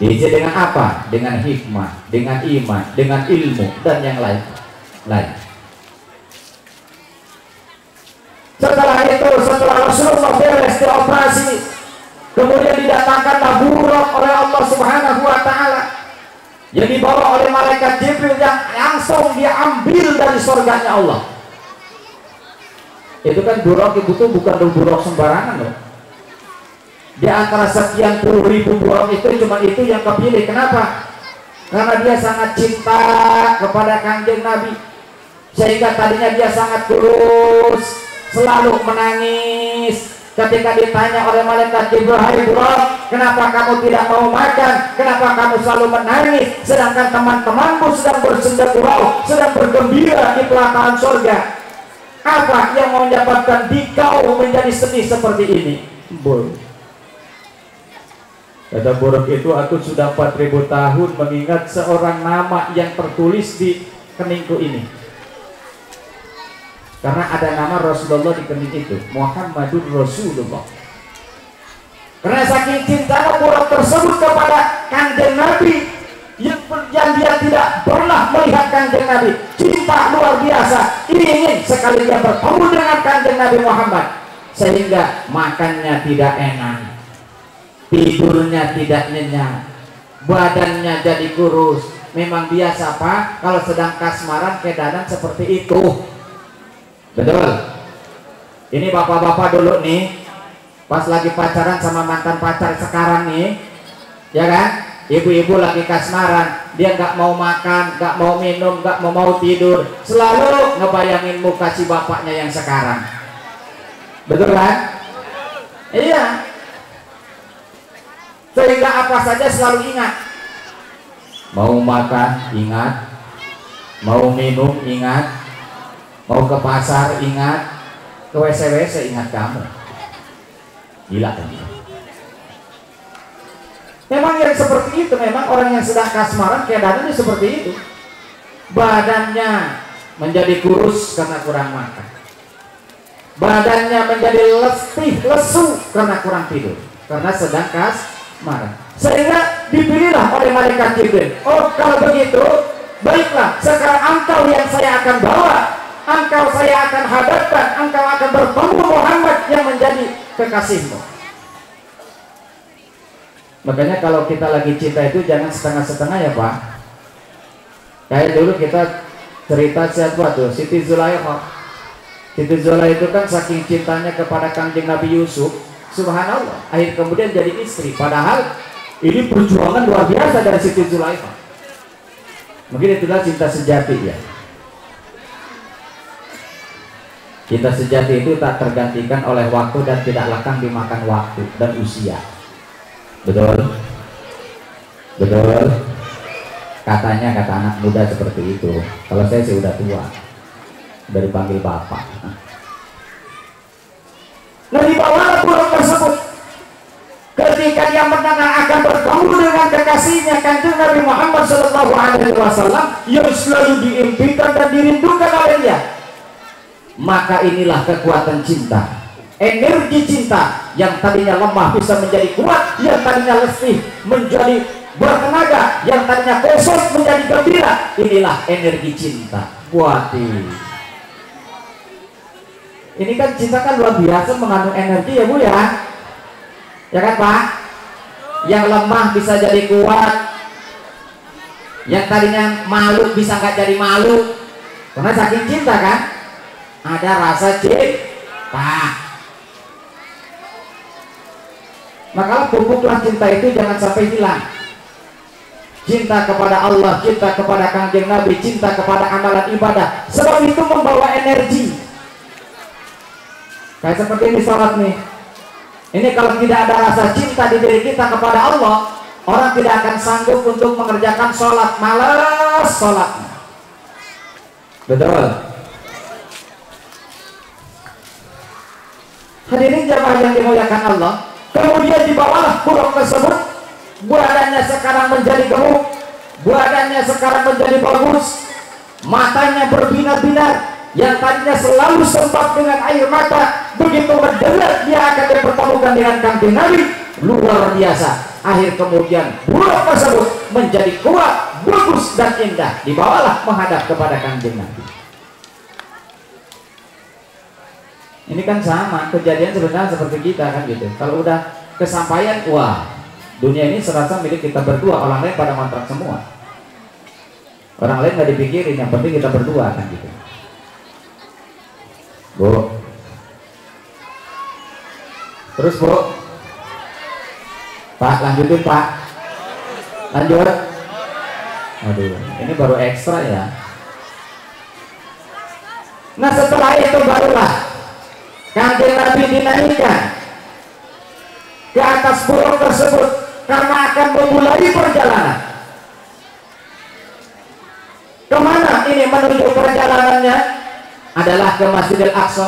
dengan apa? Dengan hikmah, dengan iman, dengan ilmu, dan yang lain. Setelah itu, setelah Rasulullah beres dioperasi, kemudian didatangkanlah buruk oleh Allah Subhanahu wa ta'ala, yang dibawa oleh malaikat Jibril yang langsung diambil dari surganya Allah. Itu kan buruk itu tuh bukan buruk sembarangan loh. Di antara sekian puluh ribu buruk itu cuma itu yang kepilih. Kenapa? Karena dia sangat cinta kepada Kanjeng Nabi, sehingga tadinya dia sangat tulus, selalu menangis ketika ditanya oleh malaikat Jibril, "Hai Buruk, kenapa kamu tidak mau makan? Kenapa kamu selalu menangis? Sedangkan teman-temanmu sedang bersenda gurau, sedang bergembira di pelataran surga. Apa yang menyebabkan dikau menjadi sedih seperti ini?" Buruk. Kata Buruk itu, "Aku sudah 4000 tahun mengingat seorang nama yang tertulis di keningku ini." Karena ada nama Rasulullah di kening itu, Muhammadur Rasulullah. Karena saking cinta buruk tersebut kepada Kanjeng Nabi, yang dia tidak pernah melihat Kanjeng Nabi, cinta luar biasa, ingin sekali dia bertemu dengan Kanjeng Nabi Muhammad, sehingga makannya tidak enak, tidurnya tidak nyenyak, badannya jadi kurus. Memang biasa Pak, kalau sedang kasmaran keadaan seperti itu. Betul. Ini bapak-bapak dulu nih, pas lagi pacaran sama mantan pacar sekarang nih, ya kan? Ibu-ibu lagi kasmaran, dia nggak mau makan, nggak mau minum, nggak mau tidur, selalu ngebayangin muka si bapaknya yang sekarang. Betul kan? Iya. Sehingga apa saja selalu ingat. Mau makan ingat, mau minum ingat, mau ke pasar ingat, ke WC ingat kamu. Gila kan? Memang yang seperti itu, memang orang yang sedang kasmaran keadaannya seperti itu. Badannya menjadi kurus karena kurang makan, badannya menjadi lesu karena kurang tidur, karena sedang kasmaran. Sehingga dipilihlah oleh malaikat Jibril. Oh, kalau begitu baiklah, sekarang engkau yang saya akan bawa, engkau saya akan hadapkan, engkau akan bertemu Muhammad yang menjadi kekasihmu. Makanya kalau kita lagi cinta itu jangan setengah-setengah ya Pak. Kayak dulu kita cerita siapa tuh, Siti Zulaikha. Siti Zulaikha itu kan saking cintanya kepada Kanjeng Nabi Yusuf, subhanallah, akhir kemudian jadi istri. Padahal ini perjuangan luar biasa dari Siti Zulaikha. Mungkin itulah cinta sejati ya. Cinta sejati itu tak tergantikan oleh waktu dan tidak lekang dimakan waktu dan usia. Betul? Betul? Katanya, kata anak muda seperti itu. Kalau saya sih udah tua, udah dipanggil bapak. Nah, di bawah burung tersebut, ketika dia mendengar akan bertemu dengan kekasihnya Kanjeng Nabi Muhammad SAW yang selalu diimpikan dan dirindukan olehnya, maka inilah kekuatan cinta. Energi cinta yang tadinya lemah bisa menjadi kuat, yang tadinya letih menjadi bertenaga, yang tadinya kosong menjadi gembira. Inilah energi cinta. Buati. Ini kan cinta kan luar biasa, mengandung energi ya Bu ya. Ya kan Pak? Yang lemah bisa jadi kuat, yang tadinya malu bisa nggak jadi malu, karena saking cinta kan. Ada rasa cinta. Maka pupuklah cinta itu jangan sampai hilang. Cinta kepada Allah, cinta kepada Kanjeng Nabi, cinta kepada amalan ibadah. Sebab itu membawa energi. Kayak seperti ini sholat nih. Ini kalau tidak ada rasa cinta di diri kita kepada Allah, orang tidak akan sanggup untuk mengerjakan sholat. Malas sholat. Betul. Hadirin jamaah yang dimuliakan Allah. Kemudian dibawalah burung tersebut, badannya sekarang menjadi gemuk, badannya sekarang menjadi bagus, matanya berbinar-binar, yang tadinya selalu sempat dengan air mata, begitu mendengar dia akan dipertemukan dengan Kanjeng Nabi, luar biasa. Akhir kemudian burung tersebut menjadi kuat, bagus dan indah, dibawalah menghadap kepada Kanjeng Nabi. Ini kan sama kejadian sebenarnya seperti kita kan gitu. Kalau udah kesampaian, wah, dunia ini serasa milik kita berdua, orang lain pada kontrak semua. Orang lain nggak dipikirin, yang penting kita berdua kan gitu. Bu. Terus Bu. Pak, lanjutin Pak. Lanjut. Aduh, ini baru ekstra ya. Nah setelah itu barulah Kanjeng Nabi dinaikkan ke atas burung tersebut karena akan memulai perjalanan. Kemana ini menuju perjalanannya? Adalah ke Masjidil Aqsa.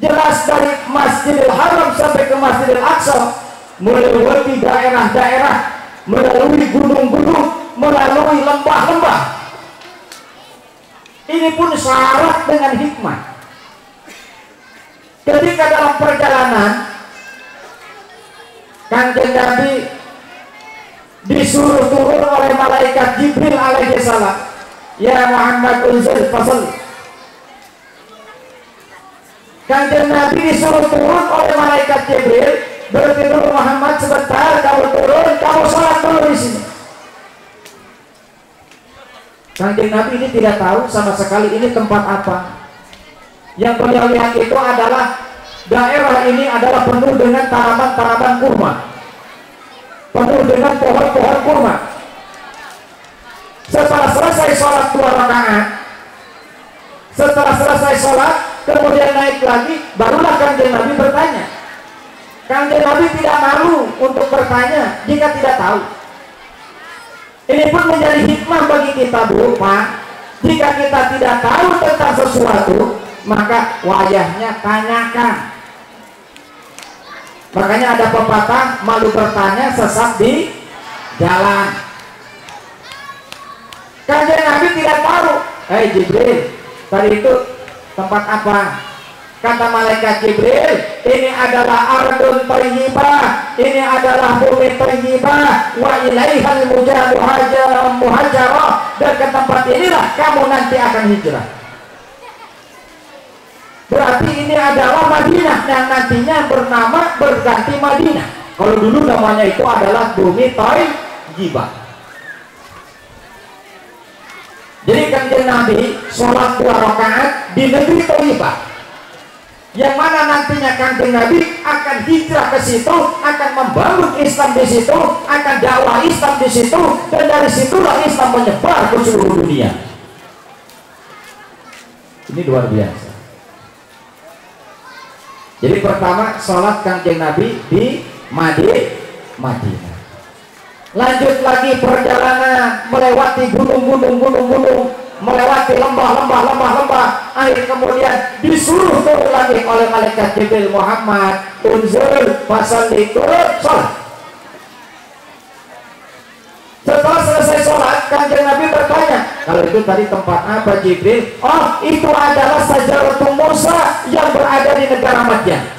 Jelas dari Masjidil Haram sampai ke Masjidil Aqsa melewati daerah-daerah, melalui gunung-gunung, melalui lembah-lembah. Ini pun syarat dengan hikmah. Ketika dalam perjalanan Kanjeng Nabi disuruh turun oleh malaikat Jibril alaihi salam, ya Muhammad unzil fasal. Kanjeng Nabi disuruh turun oleh malaikat Jibril, berarti dulu Muhammad sebentar, kamu turun, kamu sholat dulu di sini. Kanjeng Nabi ini tidak tahu sama sekali ini tempat apa. Yang beliau lihat itu adalah daerah ini adalah penuh dengan tanaman-tanaman kurma, penuh dengan pohon-pohon kurma. Setelah selesai sholat 2 rakaat, setelah selesai sholat kemudian naik lagi, barulah Kanjeng Nabi bertanya. Kanjeng Nabi tidak malu untuk bertanya jika tidak tahu. Ini pun menjadi hikmah bagi kita, Bu, Pak. Jika kita tidak tahu tentang sesuatu, maka wayahnya tanyakan. Makanya ada pepatah, malu bertanya sesat di jalan. Kanjeng Nabi tidak tahu. Jibril, tadi itu tempat apa? Kata malaikat Jibril, ini adalah ardun thayyibah, ini adalah bumi thayyibah, wa ilaihal muhajarah, dan ke tempat inilah kamu nanti akan hijrah. Berarti ini adalah Madinah yang nantinya berganti Madinah. Kalau dulu namanya itu adalah bumi thayyibah. Jadi Kanjeng Nabi sholat 2 rakaat di negeri thayyibah, yang mana nantinya Kanjeng Nabi akan hijrah ke situ, akan membangun Islam di situ, akan dakwah Islam di situ, dan dari situlah Islam menyebar ke seluruh dunia. Ini luar biasa. Jadi pertama sholat Kanjeng Nabi di Madinah. Lanjut lagi perjalanan melewati gunung, melewati lembah. Akhir kemudian disuruh turun lagi oleh malaikat Jibril, Muhammad unzil fasalli, turun sholat. Setelah selesai sholat, Kanjeng Nabi bertanya, kalau itu tadi tempat apa Jibril? Oh, itu adalah Sajaratul Musa yang berada di negara Madyan.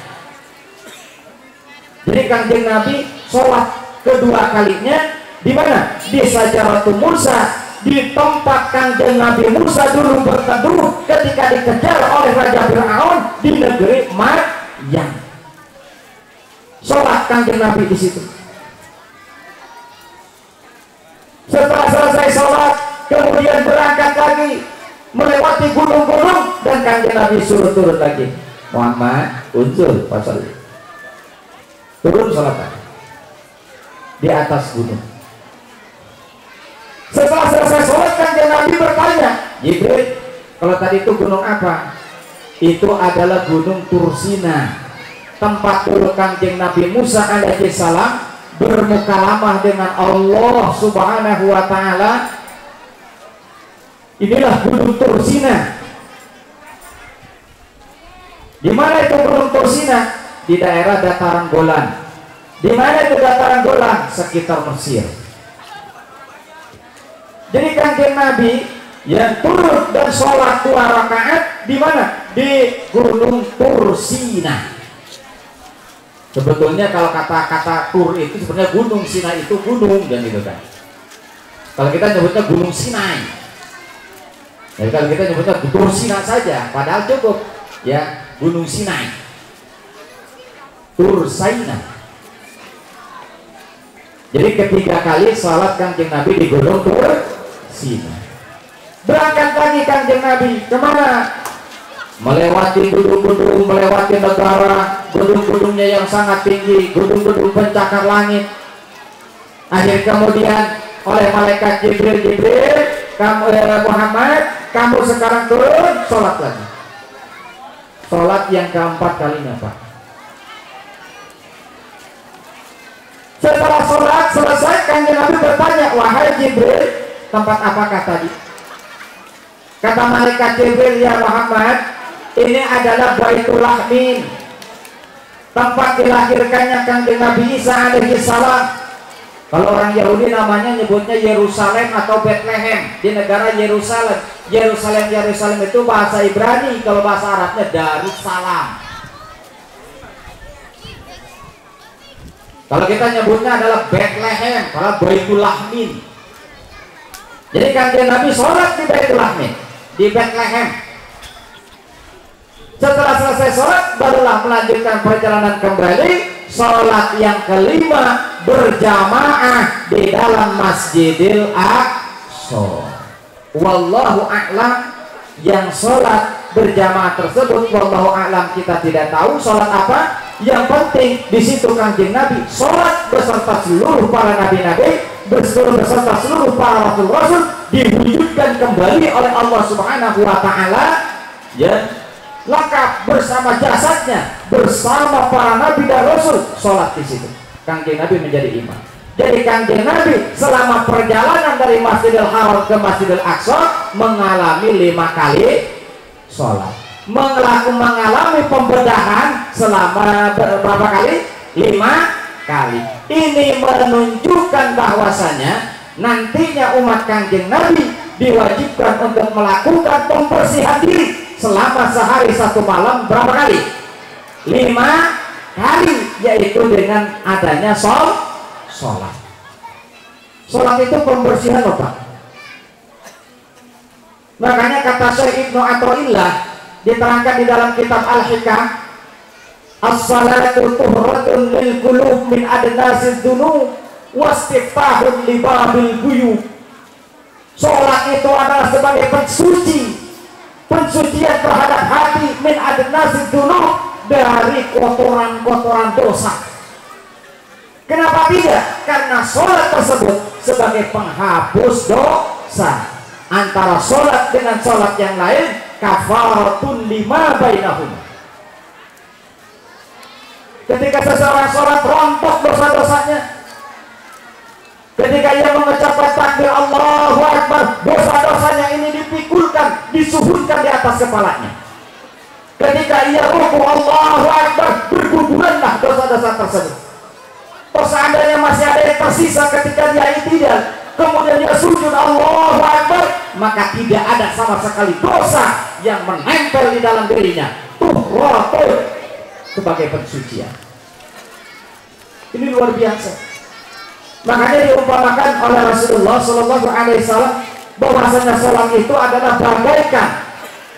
Jadi Kanjeng Nabi sholat kedua kalinya di mana? Di Sajaratul Musa, di tempat Kanjeng Nabi Musa dulu berteduh ketika dikejar oleh Raja Fir'aun di negeri Madyan. Sholat Kanjeng Nabi di situ. Setelah selesai sholat, kemudian berangkat lagi melewati gunung-gunung, dan Kanjeng Nabi suruh turun lagi, Muhammad unzil fasalli, turun sholat di atas gunung. Setelah selesai sholat, Kanjeng Nabi bertanya, Jibril, kalau tadi itu gunung apa? Itu adalah gunung Tursina, tempat dulu Kanjeng Nabi Musa alaihi salam bermukalamah dengan Allah subhanahu wa ta'ala. Inilah gunung Tursina. Di mana itu gunung Tursina? Di daerah dataran Golan. Di mana itu dataran Golan? Sekitar Mesir. Jadi Kanjeng Nabi yang turun dan sholat 2 rakaat di mana? Di gunung Tursina. Sebetulnya kalau kata-kata Tur itu sebenarnya gunung, Sinai itu gunung, dan gitu kan. Kalau kita nyebutnya gunung Sinai, jadi kalau kita nyebutnya Tursina saja, padahal cukup ya gunung Sinai, Tursaina. Jadi ketiga kali sholat Kanjeng Nabi di gunung Tursina. Berangkat lagi Kanjeng Nabi kemana? Melewati gunung-gunung, melewati negara, gunung-gunungnya yang sangat tinggi, gunung-gunung pencakar langit. Akhir kemudian oleh malaikat Jibril, kamu Muhammad, kamu sekarang turun sholat lagi. Sholat yang keempat kalinya, Pak. Setelah sholat selesai, Kanjeng Nabi bertanya, wahai Jibril, tempat apakah tadi? Kata malaikat Jibril, ya Muhammad, ini adalah Baitul Lahmin, tempat dilahirkannya Kanjeng Nabi Isa alaihi salam. Kalau orang Yahudi namanya nyebutnya Yerusalem atau Bethlehem, di negara Yerusalem. Yerusalem itu bahasa Ibrani, kalau bahasa Arabnya Darussalam. Kalau kita nyebutnya adalah Bethlehem, kalau Baitul Lahmin. Jadi Kanjeng Nabi sholat di Baitul Lahmin, di Bethlehem. Setelah selesai sholat, barulah melanjutkan perjalanan kembali. Sholat yang kelima berjamaah di dalam Masjidil Aqsa. Wallahu a'lam. Yang sholat berjamaah tersebut, wallahu a'lam, kita tidak tahu sholat apa. Yang penting di situ Kanjeng Nabi sholat beserta seluruh para nabi-nabi, beserta seluruh para rasul-rasul, diwujudkan kembali oleh Allah Subhanahu wa Ta'ala, ya, lengkap bersama jasadnya, bersama para nabi dan rasul, sholat di situ. Kanjeng Nabi menjadi imam. Jadi Kanjeng Nabi selama perjalanan dari Masjidil Haram ke Masjidil Aqsa mengalami 5 kali sholat. Mengalami pembedahan selama berapa kali? 5 kali. Ini menunjukkan bahwasanya nantinya umat Kanjeng Nabi diwajibkan untuk melakukan pembersihan diri selama sehari 1 malam berapa kali? 5 kali, yaitu dengan adanya sholat. Sholat itu pembersihan loh Pak. Makanya kata Syekh Ibnu Athaillah diterangkan di dalam kitab Al-Hikam, as-salatu tuhratun lil qulub min adnasiz dzunub wastiftahun li babil ghuyub. Sholat itu adalah sebagai pensucian terhadap hati min adnasiz dzunub, dari kotoran-kotoran dosa. Kenapa tidak? Karena sholat tersebut sebagai penghapus dosa. Antara sholat dengan sholat yang lain, kafaratun lima bainahum. Ketika seseorang sholat, rontok dosa-dosanya. Ketika ia mengucapkan takbir Allahu Akbar, dosa-dosanya ini dipikulkan, disuhunkan di atas kepalanya. Ketika ia ruku Allahu Akbar, berguguranlah dosa-dosa tersebut. Oh, seandainya masih ada yang tersisa ketika dia i'tidal, kemudian dia sujud Allahu Akbar, maka tidak ada sama sekali dosa yang menempel di dalam dirinya. Tuhratun, sebagai pensucian. Ini luar biasa. Makanya diumpamakan oleh Rasulullah Shallallahu Alaihi Wasallam bahwasanya sholat itu adalah bagaikan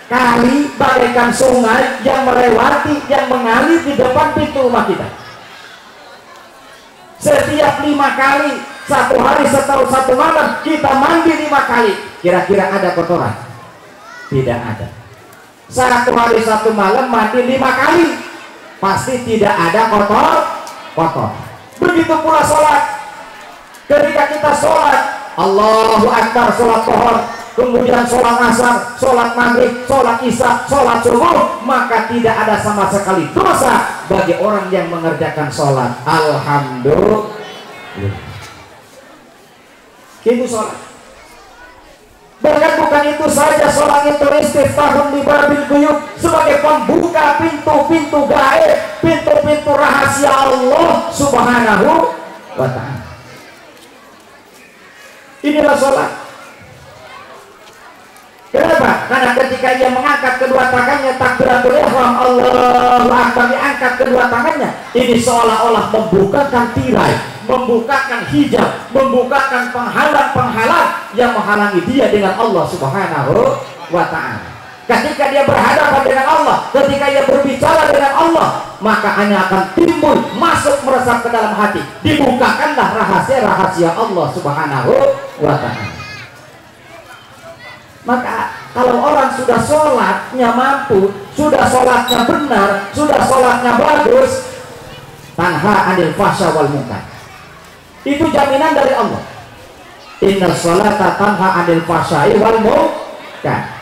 kali, bagaikan sungai yang melewati, yang mengalir di depan pintu rumah kita. Setiap 5 kali, 1 hari atau 1 malam kita mandi 5 kali, kira-kira ada kotoran? Tidak ada. 1 hari 1 malam mandi 5 kali, pasti tidak ada kotor. Begitu pula sholat. Ketika kita sholat Allahu Akbar, sholat pohon, kemudian sholat asar, sholat maghrib, sholat isya, sholat subuh, maka tidak ada sama sekali dosa bagi orang yang mengerjakan sholat. Alhamdulillah. Itu sholat. Bahkan bukan itu saja, sholat itu istiftahun li babil ghuyub, sebagai pembuka pintu-pintu gaib, pintu-pintu rahasia Allah Subhanahu wa Ta'ala. Inilah sholat. Kenapa? Karena ketika ia mengangkat kedua tangannya, takbiratul ihram, Allahu Akbar, diangkat kedua tangannya, ini seolah-olah membukakan tirai, membukakan hijab, membukakan penghalang-penghalang yang menghalangi dia dengan Allah Subhanahu wa Ta'ala. Ketika dia berhadapan dengan Allah, ketika dia berbicara dengan Allah, maka hanya akan timbul, masuk, meresap ke dalam hati. Dibukakanlah rahasia-rahasia Allah Subhanahu wa Ta'ala. Maka kalau orang sudah sholatnya mampu, sudah sholatnya benar, sudah sholatnya bagus, tanha anil fahsya wal munkar. Itu jaminan dari Allah. Inna sholata tanha anil fahsya wal munkar.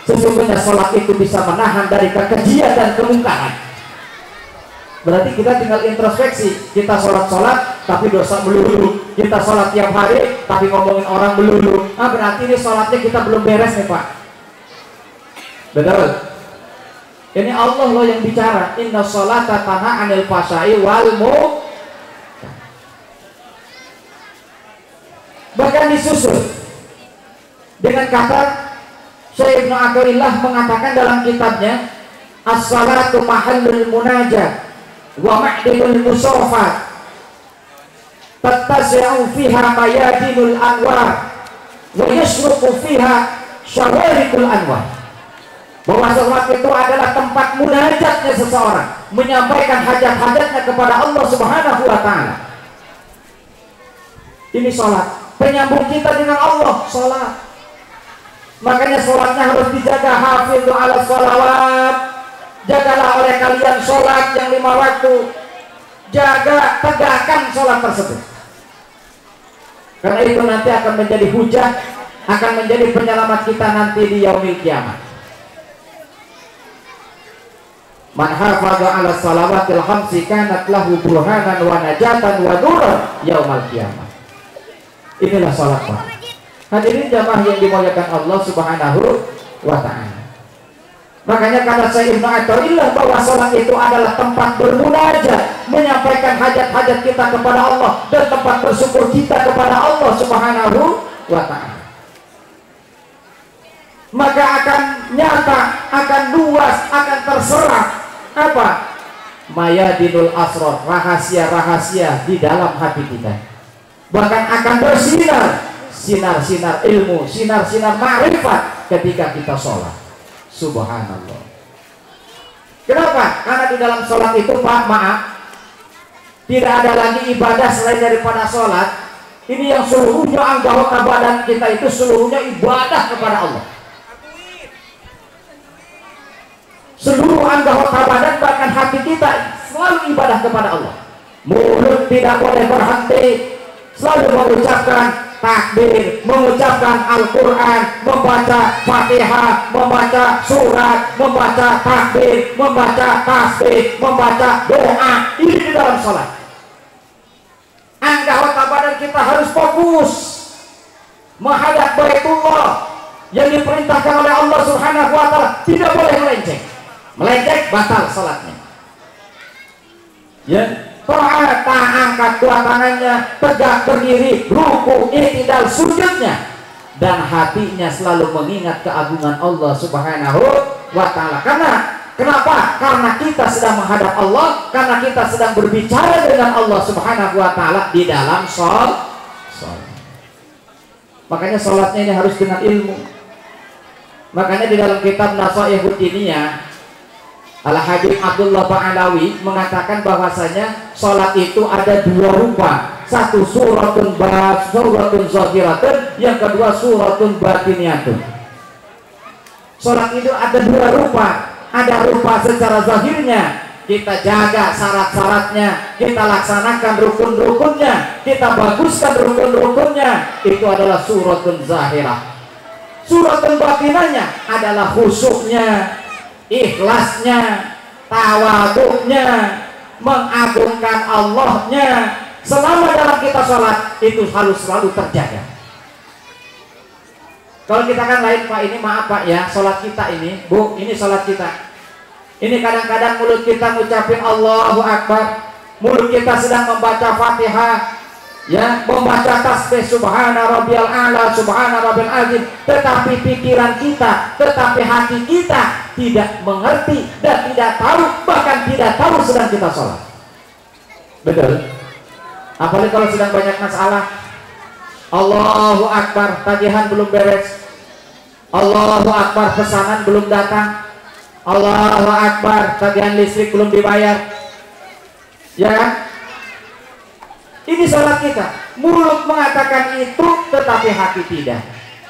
Sesungguhnya sholat itu bisa menahan dari kekejian dan kemungkaran. Berarti kita tinggal introspeksi. Kita sholat tapi dosa melulu. Kita sholat tiap hari tapi ngomongin orang melulu. Berarti ini sholatnya kita belum beres nih Pak. Betul. Ini Allah loh yang bicara. Inna sholata tanha anil fahsya'i wal munkar. Bahkan disusul dengan kata Syekh Ibnu Athaillah mengatakan dalam kitabnya As-salatu mahallul munajat wa ma'dilul musafat tattasi'u fiha mayadinul anwar wa yashruqu fiha syawarikul anwar. Bahwa sholat itu adalah tempat munajatnya seseorang, menyampaikan hajat-hajatnya kepada Allah Subhanahu wa Ta'ala. Ini sholat, penyambung kita dengan Allah, sholat. Makanya sholatnya harus dijaga. Hafidhu ala sholawat, jagalah oleh kalian sholat yang 5 waktu. Jaga, tegakkan sholat tersebut, karena itu nanti akan menjadi hujah, akan menjadi penyelamat kita nanti di yaumil kiamat. Man hafadha ala salawatil khamsi kanat lahu burhanan wa najatan wa nuran yaumal kiamat. Inilah salat, Pak. Hadirin jamaah yang dimuliakan Allah Subhanahu wa Ta'ala. Makanya kata Syekh Ibnu Athaillah bahwa salat itu adalah tempat bermunajat, menyampaikan hajat-hajat kita kepada Allah, dan tempat bersyukur kita kepada Allah Subhanahu wa Ta'ala. Maka akan nyata, akan luas, akan terserap apa? Mayadinul asrar, rahasia-rahasia di dalam hati kita. Bahkan akan bersinar, sinar-sinar ilmu, sinar-sinar ma'rifat ketika kita sholat. Subhanallah. Kenapa? Karena di dalam sholat itu, Pak, maaf, tidak ada lagi ibadah selain daripada sholat. Ini yang seluruhnya anggota badan kita itu seluruhnya ibadah kepada Allah. Seluruh anggota badan, bahkan hati kita selalu ibadah kepada Allah. Mulut tidak boleh berhenti, selalu mengucapkan takbir, mengucapkan Al-Quran, membaca Fatihah, membaca surat, membaca takbir, membaca tasbih, membaca doa. Ini di dalam sholat. Anggota badan kita harus fokus menghadap Baitullah yang diperintahkan oleh Allah Subhanahu wa Ta'ala. Tidak boleh melenceng. Melenceng batal sholatnya. Ya, ta'at, angkat dua tangannya, tegak berdiri, ruku, i'tidal, sujudnya, dan hatinya selalu mengingat keagungan Allah Subhanahu wa Ta'ala. Kenapa? Karena kita sedang menghadap Allah, karena kita sedang berbicara dengan Allah Subhanahu wa Ta'ala di dalam sholat. Makanya sholatnya ini harus dengan ilmu. Makanya di dalam kitab Nasaihud Diniyah, Al-Habib Abdullah Ba'alawi mengatakan bahwasanya sholat itu ada 2 rupa. Satu suratun zahiratun, yang kedua suratun batiniyatun. Sholat itu ada 2 rupa. Ada rupa secara zahirnya, kita jaga syarat-syaratnya, kita laksanakan rukun-rukunnya, kita baguskan rukun-rukunnya. Itu adalah suratun zahirah. Suratun batinanya adalah khusyuknya, ikhlasnya, tawaduknya, mengagungkan Allahnya. Selama dalam kita sholat itu harus selalu terjaga. Kalau kita kan lain, Pak, ini maaf Pak ya, sholat kita ini, Bu, ini sholat kita. Ini kadang-kadang mulut kita ngucapin Allahu Akbar, mulut kita sedang membaca Fatihah, ya, membaca tasbih subhana rabbiyal a'la, subhana rabbil azim, tetapi pikiran kita, tetapi hati kita tidak mengerti dan tidak tahu, bahkan tidak tahu sedang kita sholat. Betul? Apalagi kalau sedang banyak masalah. Allahu Akbar, tagihan belum beres. Allahu Akbar, pesanan belum datang. Allahu Akbar, tagihan listrik belum dibayar. Ya kan? Ini sholat kita. Mulut mengatakan itu, tetapi hati tidak.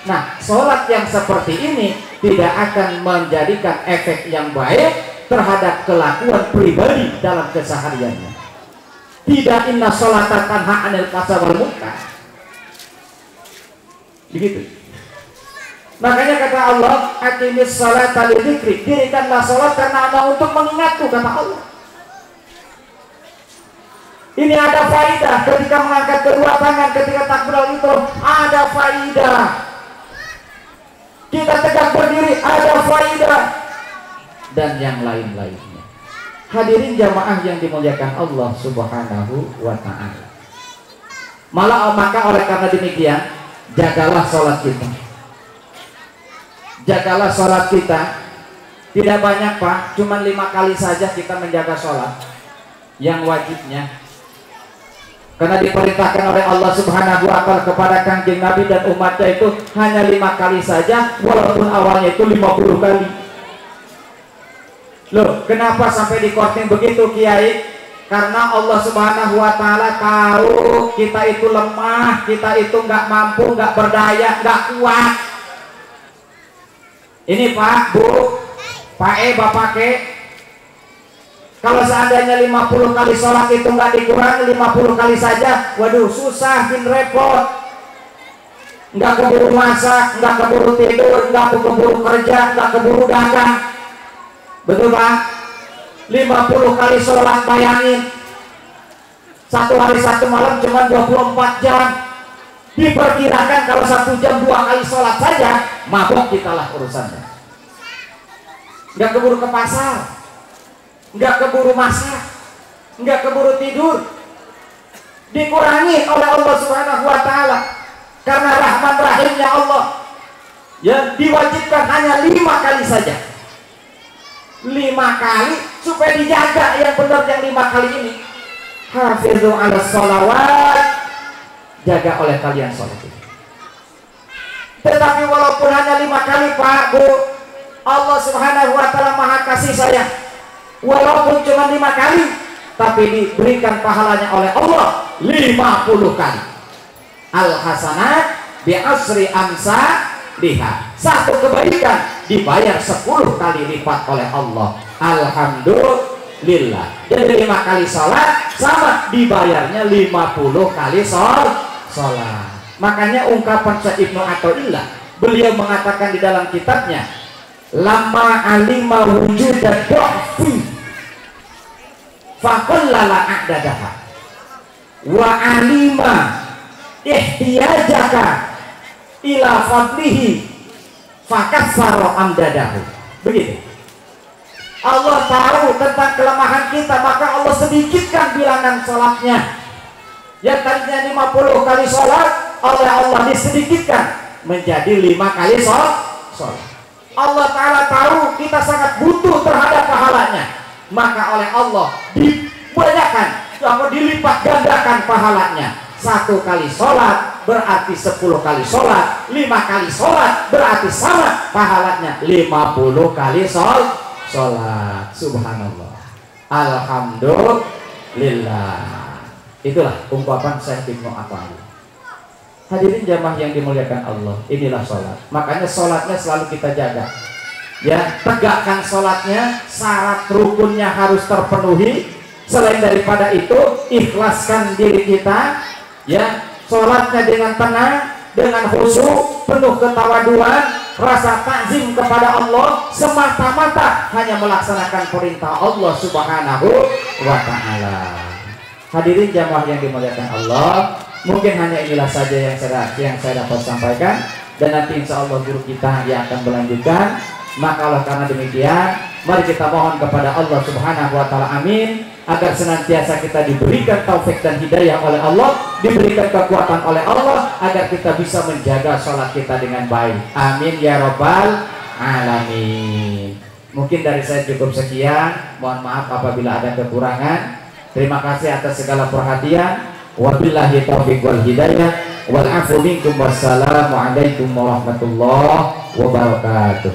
Nah, sholat yang seperti ini tidak akan menjadikan efek yang baik terhadap kelakuan pribadi dalam kesehariannya. Tidak, inna sholata tanha 'anil fahsya'i wal munkar. Begitu. Makanya kata Allah, aqimis sholata lidzikri, dirikanlah sholat karena ada untuk mengingatku, kata Allah. Ini ada faidah ketika mengangkat kedua tangan ketika takbiratul ihram, ada faidah. Kita tegak berdiri, ada faidah, dan yang lain-lainnya. Hadirin jamaah yang dimuliakan Allah Subhanahu wa Ta'ala. Maka oleh karena demikian, jagalah sholat kita. Jagalah sholat kita. Tidak banyak Pak, cuma 5 kali saja kita menjaga sholat yang wajibnya. Karena diperintahkan oleh Allah Subhanahu wa Ta'ala kepada Kanjeng Nabi dan umatnya itu hanya 5 kali saja, walaupun awalnya itu 50 kali. Loh, kenapa sampai dikorting begitu, Kiai? Karena Allah Subhanahu wa Ta'ala tahu kita itu lemah, kita itu nggak mampu, nggak berdaya, nggak kuat. Ini Pak, Bu, Pak Bapak Ke, kalau seandainya 50 kali sholat itu nggak dikurangi 50 kali saja, waduh susah, bin repot. Nggak keburu masak, nggak keburu tidur, nggak keburu kerja, nggak keburu dagang. Betul Pak? 50 kali sholat, bayangin. Satu hari satu malam cuma 24 jam. Diperkirakan kalau 1 jam 2 kali sholat saja, mabok kita lah urusannya. Nggak keburu ke pasar, nggak keburu masak, nggak keburu tidur. Dikurangi oleh Allah Subhanahu wa Ta'ala karena rahman rahimnya Allah, ya diwajibkan hanya 5 kali saja. 5 kali supaya dijaga yang benar, yang 5 kali ini. Hafizu ala sholawat, jaga oleh kalian sholat ini. Tetapi walaupun hanya 5 kali Pak, Bu, Allah Subhanahu wa Ta'ala maha kasih sayang. Walaupun cuma 5 kali, tapi diberikan pahalanya oleh Allah 50 kali. Al-hasanat bi'asri amsalihha. Satu kebaikan dibayar 10 kali lipat oleh Allah. Alhamdulillah. Jadi 5 kali sholat sama dibayarnya 50 kali sholat. Makanya ungkapan Syekh Ibnu Athaillah, beliau mengatakan di dalam kitabnya, lama alima wujudat dha'fi faqallala a'dadaha wa alima ihtiyajaka ila fadlihi fakassara amdadahu. Begitu. Allah tahu tentang kelemahan kita, maka Allah sedikitkan bilangan sholatnya. Yang tadinya 50 kali sholat, oleh Allah disedikitkan menjadi 5 kali sholat. Allah Ta'ala tahu kita sangat butuh terhadap pahalanya, maka oleh Allah dibanyakan, dilipat gandakan pahalanya. 1 kali sholat berarti 10 kali sholat, 5 kali sholat berarti sama pahalanya 50 kali sholat. Subhanallah, alhamdulillah. Itulah ungkapan Syekh Ibnu Athaillah. Hadirin jamaah yang dimuliakan Allah, inilah sholat. Makanya sholatnya selalu kita jaga, ya, tegakkan sholatnya, syarat rukunnya harus terpenuhi. Selain daripada itu, ikhlaskan diri kita, ya, sholatnya dengan tenang, dengan khusyuk, penuh ketawaduan, rasa takzim kepada Allah, semata-mata hanya melaksanakan perintah Allah Subhanahu wa Ta'ala. Hadirin jamaah yang dimuliakan Allah, mungkin hanya inilah saja yang saya dapat sampaikan, dan nanti insya Allah guru kita yang akan melanjutkan. Maka oleh karena demikian, mari kita mohon kepada Allah Subhanahu wa Ta'ala, amin, agar senantiasa kita diberikan taufik dan hidayah oleh Allah, diberikan kekuatan oleh Allah, agar kita bisa menjaga sholat kita dengan baik. Amin ya rabbal alamin. Mungkin dari saya cukup sekian, mohon maaf apabila ada kekurangan. Terima kasih atas segala perhatian. Wabillahi taufiq wal hidayah wal afu minkum. Wassalamualaikum warahmatullahi wabarakatuh.